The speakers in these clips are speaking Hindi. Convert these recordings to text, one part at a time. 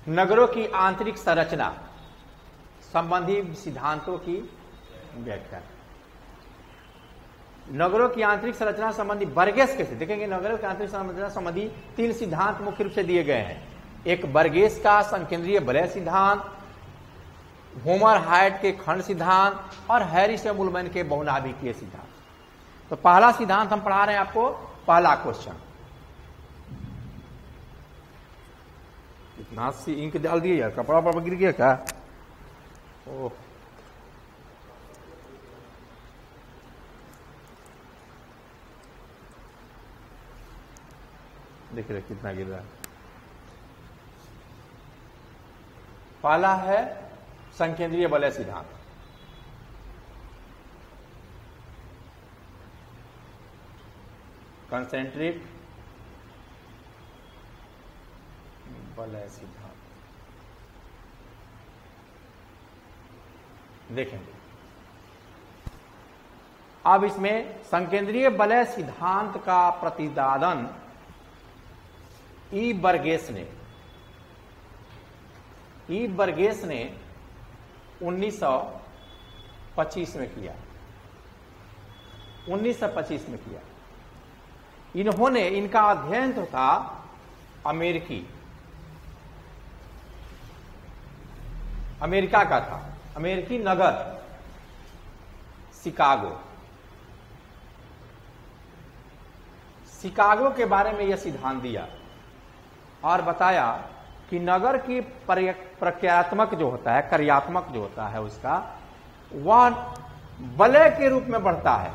नगरों की आंतरिक संरचना संबंधी सिद्धांतों की व्याख्या। नगरों की आंतरिक संरचना संबंधी बर्गेस कैसे देखेंगे। नगरों की आंतरिक संरचना संबंधी 3 सिद्धांत मुख्य रूप से दिए गए हैं। एक बर्गेस का संकेंद्रीय वलय सिद्धांत, होमर हाइट के खंड सिद्धांत और हैरिस एवं उलमैन के बहुनाभिकीय सिद्धांत। तो पहला सिद्धांत हम पढ़ा रहे हैं आपको। पहला क्वेश्चन, इतना सी इंक डाल दिए यार, कपड़ा पर गिर गया क्या? ओह, देख रहे कितना गिर रहा है। पहला है संकेंद्रीय वलय सिद्धांत। कंसेंट्रिक वलय सिद्धांत देखेंगे। अब इसमें संकेंद्रीय वलय सिद्धांत का प्रतिपादन ई बर्गेस ने 1925 में किया। 1925 में किया। इन्होंने, इनका अध्ययन तो था अमेरिका का था। अमेरिकी नगर शिकागो के बारे में यह सिद्धांत दिया और बताया कि नगर की प्रक्रियात्मक जो होता है, कार्यात्मक जो होता है उसका, वह वलय के रूप में बढ़ता है।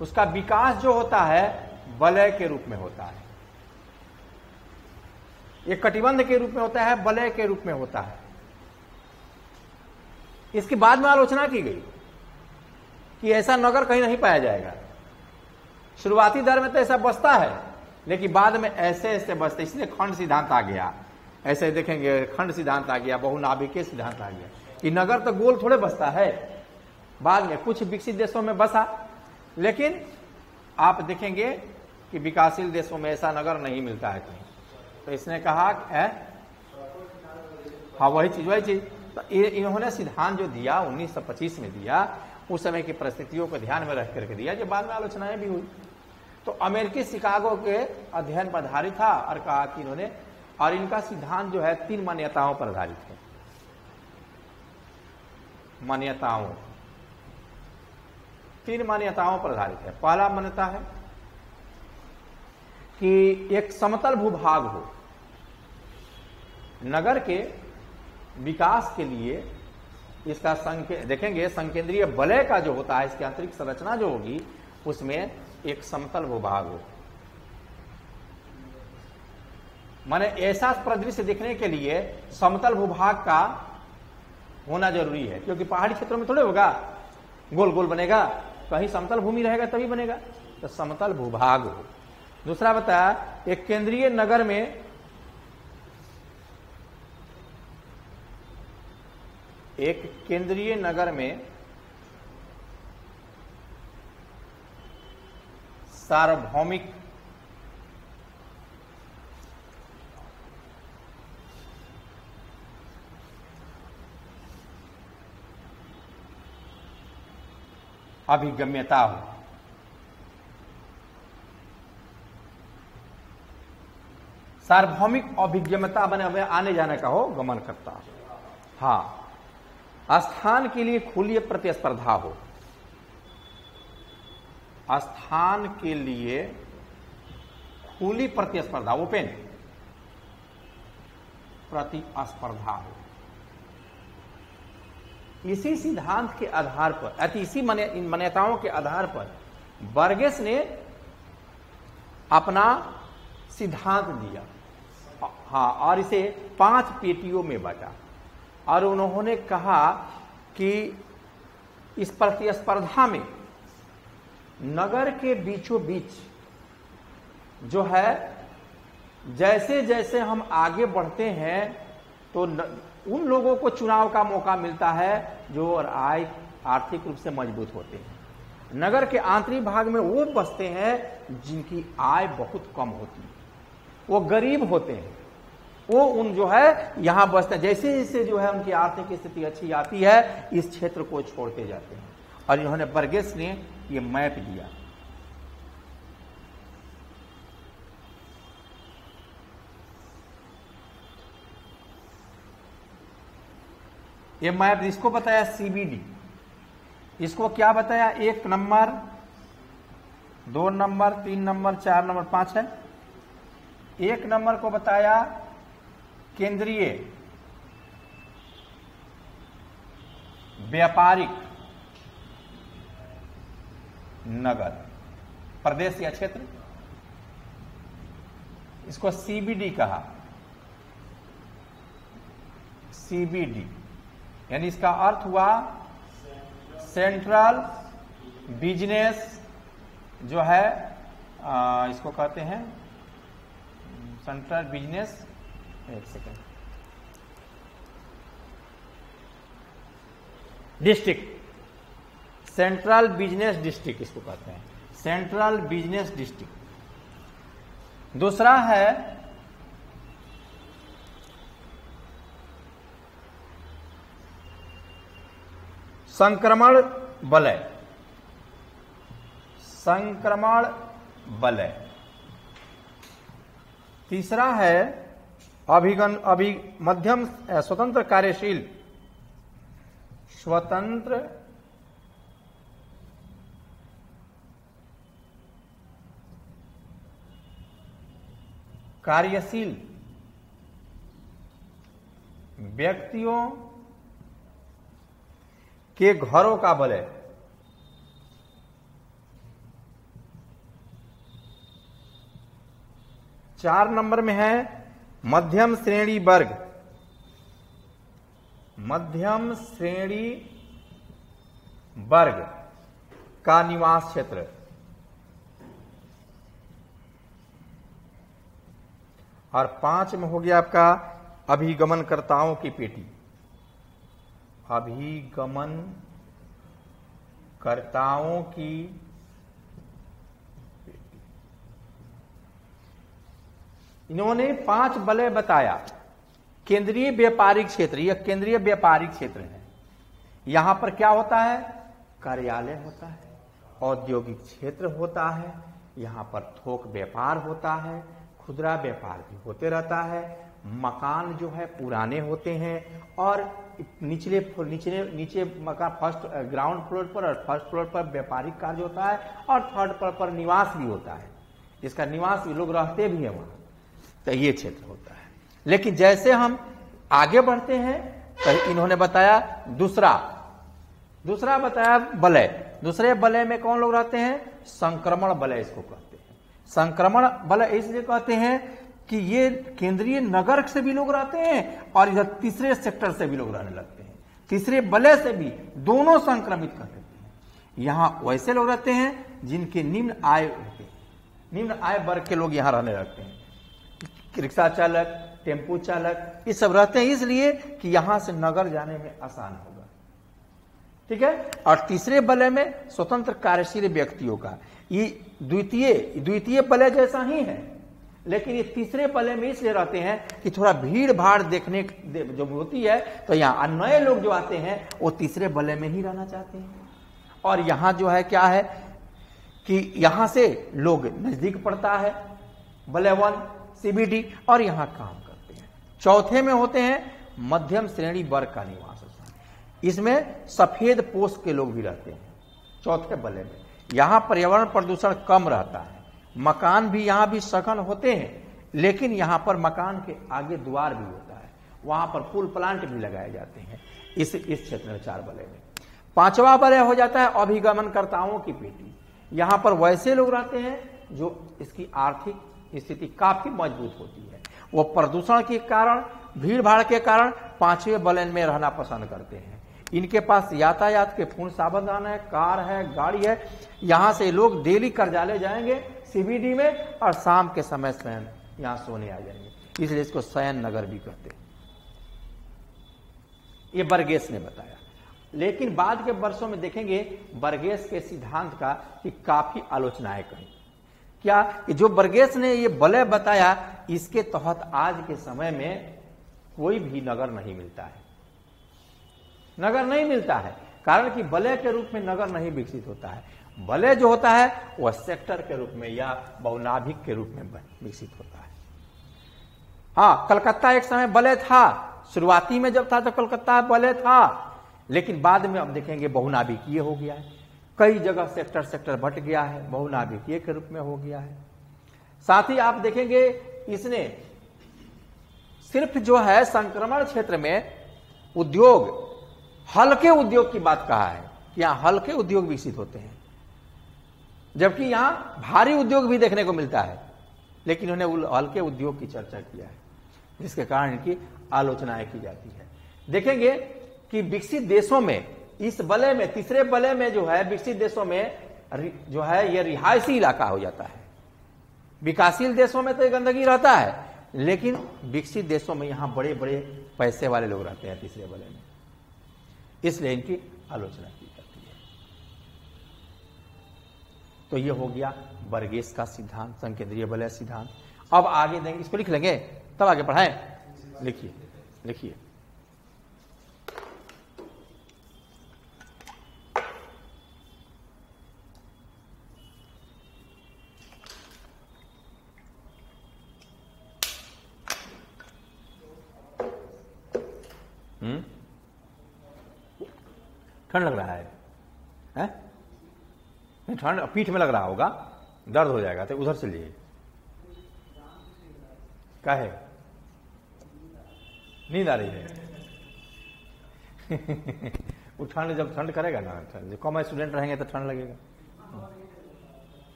उसका विकास जो होता है वलय के रूप में होता है। एक कटिबंध के रूप में होता है, वलय के रूप में होता है। इसके बाद में आलोचना की गई कि ऐसा नगर कहीं नहीं पाया जाएगा। शुरुआती दौर में तो ऐसा बसता है, लेकिन बाद में ऐसे ऐसे बसते, इसलिए खंड सिद्धांत आ गया। ऐसे देखेंगे खंड सिद्धांत आ गया, बहुनाभिकीय सिद्धांत आ गया कि नगर तो गोल थोड़े बसता है। बाद में कुछ विकसित देशों में बसा, लेकिन आप देखेंगे कि विकासशील देशों में ऐसा नगर नहीं मिलता है कहीं। तो इसने कहा हाँ वही चीज। तो इन्होंने सिद्धांत जो दिया 1925 में दिया, उस समय की परिस्थितियों को ध्यान में रख करके दिया, जो बाद में आलोचनाएं भी हुई। तो अमेरिकी शिकागो के अध्ययन पर आधारित था और कहा कि इन्होंने, और इनका सिद्धांत जो है 3 मान्यताओं पर आधारित है। तीन मान्यताओं पर आधारित है। पहला मान्यता है कि एक समतल भूभाग हो। नगर के विकास के लिए इसका देखेंगे संकेंद्रीय वलय का जो होता है, इसकी आंतरिक संरचना जो होगी, उसमें एक समतल भूभाग हो। माने ऐसा परिदृश्य देखने के लिए समतल भूभाग का होना जरूरी है, क्योंकि पहाड़ी क्षेत्रों में थोड़े होगा गोल गोल बनेगा, कहीं समतल भूमि रहेगा तभी बनेगा। तो समतल भूभाग हो। दूसरा बताया, एक केंद्रीय नगर में सार्वभौमिक अभिगम्यता हो। सार्वभौमिक अभिगम्यता बने आने जाने का हो, गमन करता हो। हाँ, स्थान के लिए खुली प्रतिस्पर्धा हो। स्थान के लिए खुली प्रतिस्पर्धा, ओपन प्रतिस्पर्धा हो। इसी सिद्धांत के आधार पर, इसी मान्यताओं के आधार पर बर्गेस ने अपना सिद्धांत दिया। हाँ, और इसे 5 पेटियों में बांटा और उन्होंने कहा कि इस प्रतिस्पर्धा में नगर के बीचों बीच जो है, जैसे जैसे हम आगे बढ़ते हैं तो उन लोगों को चुनाव का मौका मिलता है जो आर्थिक रूप से मजबूत होते हैं। नगर के आंतरिक भाग में वो बसते हैं जिनकी आय बहुत कम होती है, वो गरीब होते हैं, वो उन जो है यहां बसते हैं। जैसे जैसे जो है उनकी आर्थिक स्थिति अच्छी आती है इस क्षेत्र को छोड़ते जाते हैं। और इन्होंने बर्गेस ने ये मैप दिया। ये मैप इसको बताया सीबीडी, इसको क्या बताया 1 नंबर 2 नंबर 3 नंबर 4 नंबर 5 है। 1 नंबर को बताया केंद्रीय व्यापारिक नगर प्रदेश या क्षेत्र, इसको सीबीडी कहा। सीबीडी यानी इसका अर्थ हुआ सेंट्रल बिजनेस जो है इसको कहते हैं सेंट्रल बिजनेस, एक second, district, central business district इसको कहते हैं, सेंट्रल बिजनेस डिस्ट्रिक्ट। दूसरा है संक्रमण वलय, संक्रमण वलय। तीसरा है मध्यम स्वतंत्र कार्यशील, स्वतंत्र कार्यशील व्यक्तियों के घरों का वलय। चार नंबर में है मध्यम श्रेणी वर्ग, मध्यम श्रेणी वर्ग का निवास क्षेत्र। और 5 में हो गया आपका अभिगमनकर्ताओं की पेटी, अभिगमनकर्ताओं की इन्होंने 5 वलय बताया। केंद्रीय व्यापारिक क्षेत्र, यह केंद्रीय व्यापारिक क्षेत्र है। यहां पर क्या होता है, कार्यालय होता है, औद्योगिक क्षेत्र होता है, यहां पर थोक व्यापार होता है, खुदरा व्यापार भी होते रहता है, मकान जो है पुराने होते हैं और नीचे मकान फर्स्ट ग्राउंड फ्लोर पर और फर्स्ट फ्लोर पर व्यापारिक कार्य होता है और थर्ड फ्लोर पर निवास भी होता है, जिसका निवास भी लोग रहते भी हैं वहां। तो ये क्षेत्र होता है। लेकिन जैसे हम आगे बढ़ते हैं तो इन्होंने बताया दूसरा बताया वलय। दूसरे वलय में कौन लोग रहते हैं, संक्रमण वलय इसको कहते हैं। संक्रमण वलय इसलिए कहते हैं कि ये केंद्रीय नगर से भी लोग रहते हैं और इधर तीसरे सेक्टर से भी लोग रहने लगते हैं, तीसरे वलय से भी, दोनों संक्रमित कर देते हैं। यहां वैसे लोग रहते हैं जिनके निम्न आय होते हैं, निम्न आय वर्ग के लोग यहां रहने लगते हैं। रिक्शा चालक, टेम्पू चालक, ये सब रहते हैं इसलिए कि यहां से नगर जाने में आसान होगा। ठीक है। और तीसरे वलय में स्वतंत्र कार्यशील व्यक्तियों का, ये द्वितीय वलय जैसा ही है, लेकिन ये तीसरे वलय में इसलिए रहते हैं कि थोड़ा भीड़ भाड़ देखने जो होती है, तो यहाँ नए लोग जो आते हैं वो तीसरे वलय में ही रहना चाहते हैं। और यहां जो है क्या है कि यहां से लोग नजदीक पड़ता है वलय 1 सीबीडी और यहां काम करते हैं। चौथे में होते हैं मध्यम श्रेणी वर्ग का निवास स्थान, इसमें सफेद पोष के लोग भी रहते हैं चौथे वलय में। यहां पर्यावरण प्रदूषण कम रहता है, मकान भी यहां भी सघन होते हैं, लेकिन यहां पर मकान के आगे द्वार भी होता है, वहां पर फूल प्लांट भी लगाए जाते हैं इस क्षेत्र में 4 वलय में। 5वां वलय हो जाता है अभिगमनकर्ताओं की पेटी। यहां पर वैसे लोग रहते हैं जो इसकी आर्थिक स्थिति काफी मजबूत होती है, वो प्रदूषण के कारण, भीड़ भाड़ के कारण 5वें वलय में रहना पसंद करते हैं। इनके पास यातायात के पूर्ण साधन है, कार है, गाड़ी है। यहां से लोग डेली कार्यालय जाएंगे सीबीडी में और शाम के समय शयन यहां सोने आ जाएंगे, इसलिए इसको शयन नगर भी कहते हैं। ये बर्गेस ने बताया। लेकिन बाद के वर्षों में देखेंगे बर्गेस के सिद्धांत का कि काफी आलोचनाएं करी। क्या कि जो बर्गेस ने ये वलय बताया, इसके तहत आज के समय में कोई भी नगर नहीं मिलता है, नगर नहीं मिलता है। कारण कि वलय के रूप में नगर नहीं विकसित होता है। वलय जो होता है वह सेक्टर के रूप में या बहुनाभिक के रूप में विकसित होता है। हाँ, कलकत्ता एक समय वलय था, शुरुआती में जब था तो कलकत्ता वलय था, लेकिन बाद में अब देखेंगे बहुनाभिकीय हो गया है। कई जगह सेक्टर सेक्टर बट गया है, बहुनाभिकीय के रूप में हो गया है। साथ ही आप देखेंगे इसने सिर्फ जो है संक्रमण क्षेत्र में उद्योग, हल्के उद्योग की बात कहा है कि यहां हल्के उद्योग विकसित होते हैं, जबकि यहां भारी उद्योग भी देखने को मिलता है, लेकिन उन्होंने हल्के उद्योग की चर्चा किया है, जिसके कारण इनकी आलोचनाएं की जाती है। देखेंगे कि विकसित देशों में, इस वलय में, तीसरे वलय में जो है विकसित देशों में जो है यह रिहायशी इलाका हो जाता है। विकासशील देशों में तो ये गंदगी रहता है, लेकिन विकसित देशों में यहां बड़े बड़े पैसे वाले लोग रहते हैं तीसरे वलय में, इसलिए इनकी आलोचना की जाती है। तो यह हो गया बर्गेस का सिद्धांत, संकेंद्रीय वलय सिद्धांत। अब आगे देंगे, इसको लिख लेंगे तब आगे पढ़ाएं। लिखिए लिखिए। ठंड लग रहा है, नहीं ठंड पीठ में लग रहा होगा, दर्द हो जाएगा तो उधर से लिए। क्या है, नींद आ रही है? वो ठंड जब ठंड करेगा ना, जो कम स्टूडेंट रहेंगे तो ठंड लगेगा,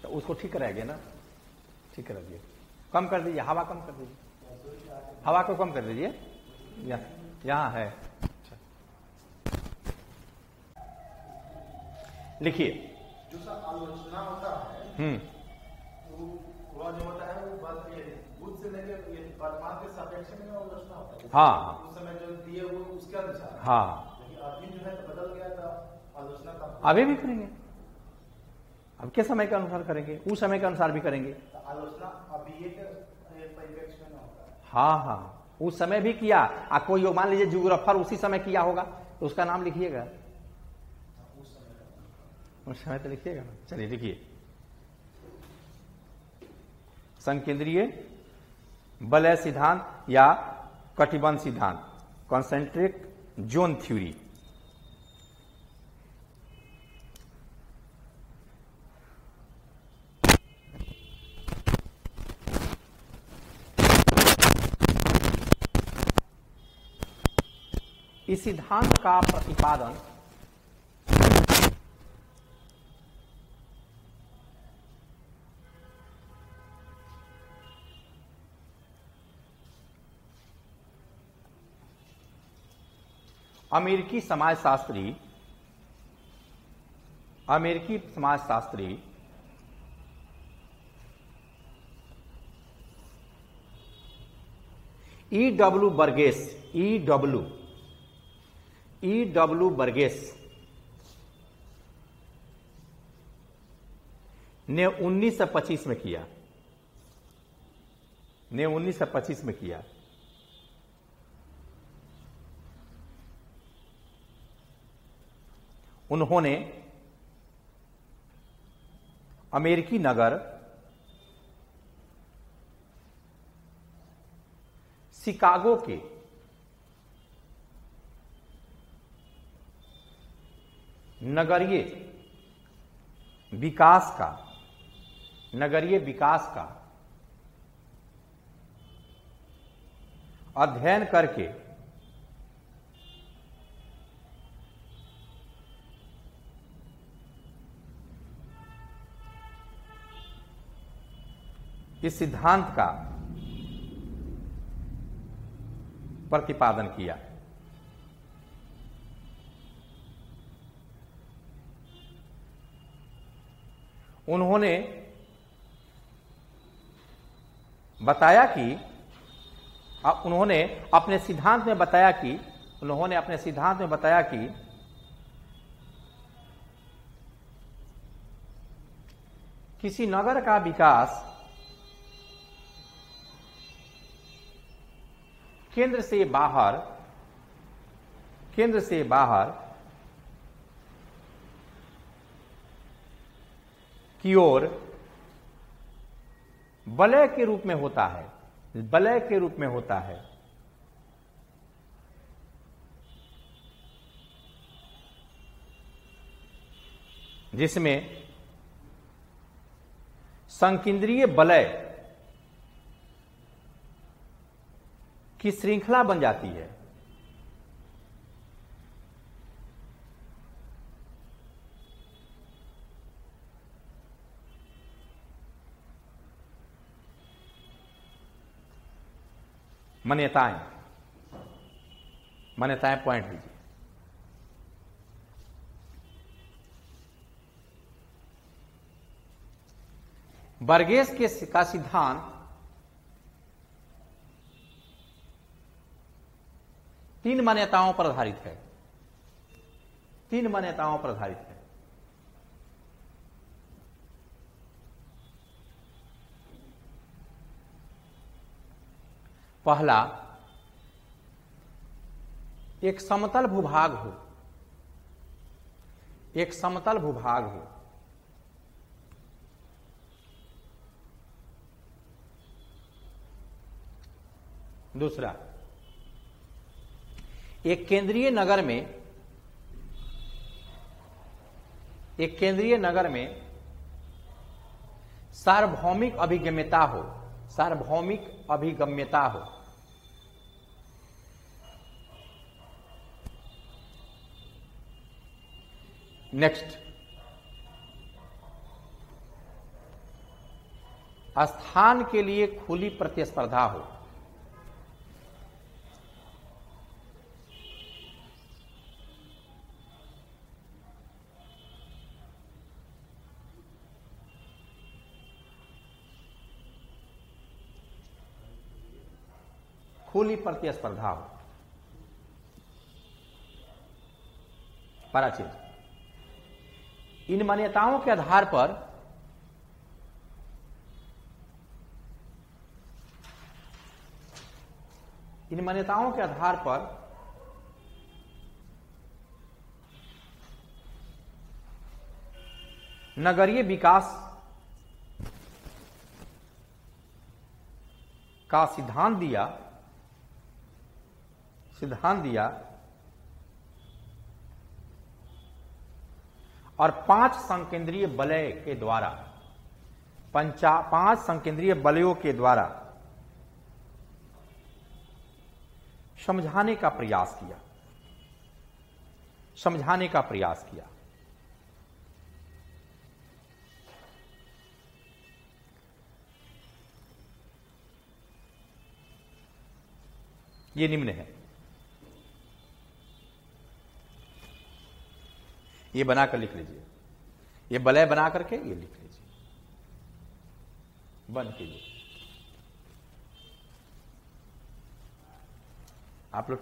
तो उसको ठीक कराएंगे ना, ठीक करा दिए, कम कर दीजिए, हवा कम कर दीजिए, हवा को कम कर दीजिए। यहाँ है, लिखिए। जो सब आलोचना होता है, वो जो होता है वो बुद्ध से लेकर वर्तमान के सापेक्ष में आलोचना होता है। हाँ, उस समय जो दिए वो उसके अनुसार। हाँ, लेकिन अभी जो है तो बदल गया, तो आलोचना का अभी भी करेंगे, अब के समय के अनुसार करेंगे, उस समय के अनुसार भी करेंगे। तो आलोचना अभी एक परिप्रेक्ष्य में होता है। हाँ हाँ, उस समय भी किया। आप कोई मान लीजिए जियोग्राफर उसी समय किया होगा, तो उसका नाम लिखिएगा, उस समय तो लिखिएगा। चलिए लिखिए, संकेंद्रीय वलय सिद्धांत या कटिबंध सिद्धांत, कॉन्सेंट्रिक जोन थ्योरी। इस सिद्धांत का प्रतिपादन अमेरिकी समाजशास्त्री E.W. बर्गेस ने 1925 में किया, उन्होंने अमेरिकी नगर शिकागो के नगरीय विकास का अध्ययन करके इस सिद्धांत का प्रतिपादन किया। उन्होंने बताया कि उन्होंने अपने सिद्धांत में बताया कि किसी नगर का विकास केंद्र से बाहर की ओर वलय के रूप में होता है, जिसमें संकेंद्रीय वलय की श्रृंखला बन जाती है। मान्यताएं पॉइंट लीजिए। बर्गेस का सिद्धांत तीन मान्यताओं पर आधारित है। पहला, एक समतल भूभाग हो। दूसरा, एक केंद्रीय नगर में सार्वभौमिक अभिगम्यता हो। नेक्स्ट, स्थान के लिए खुली प्रतिस्पर्धा हो। पराचित। इन मान्यताओं के आधार पर नगरीय विकास का सिद्धांत दिया और 5 संकेंद्रीय वलयों के द्वारा समझाने का प्रयास किया। ये निम्न है, ये बनाकर लिख लीजिए। ये वलय बना करके ये लिख लीजिए, बंद कीजिए। आप लोग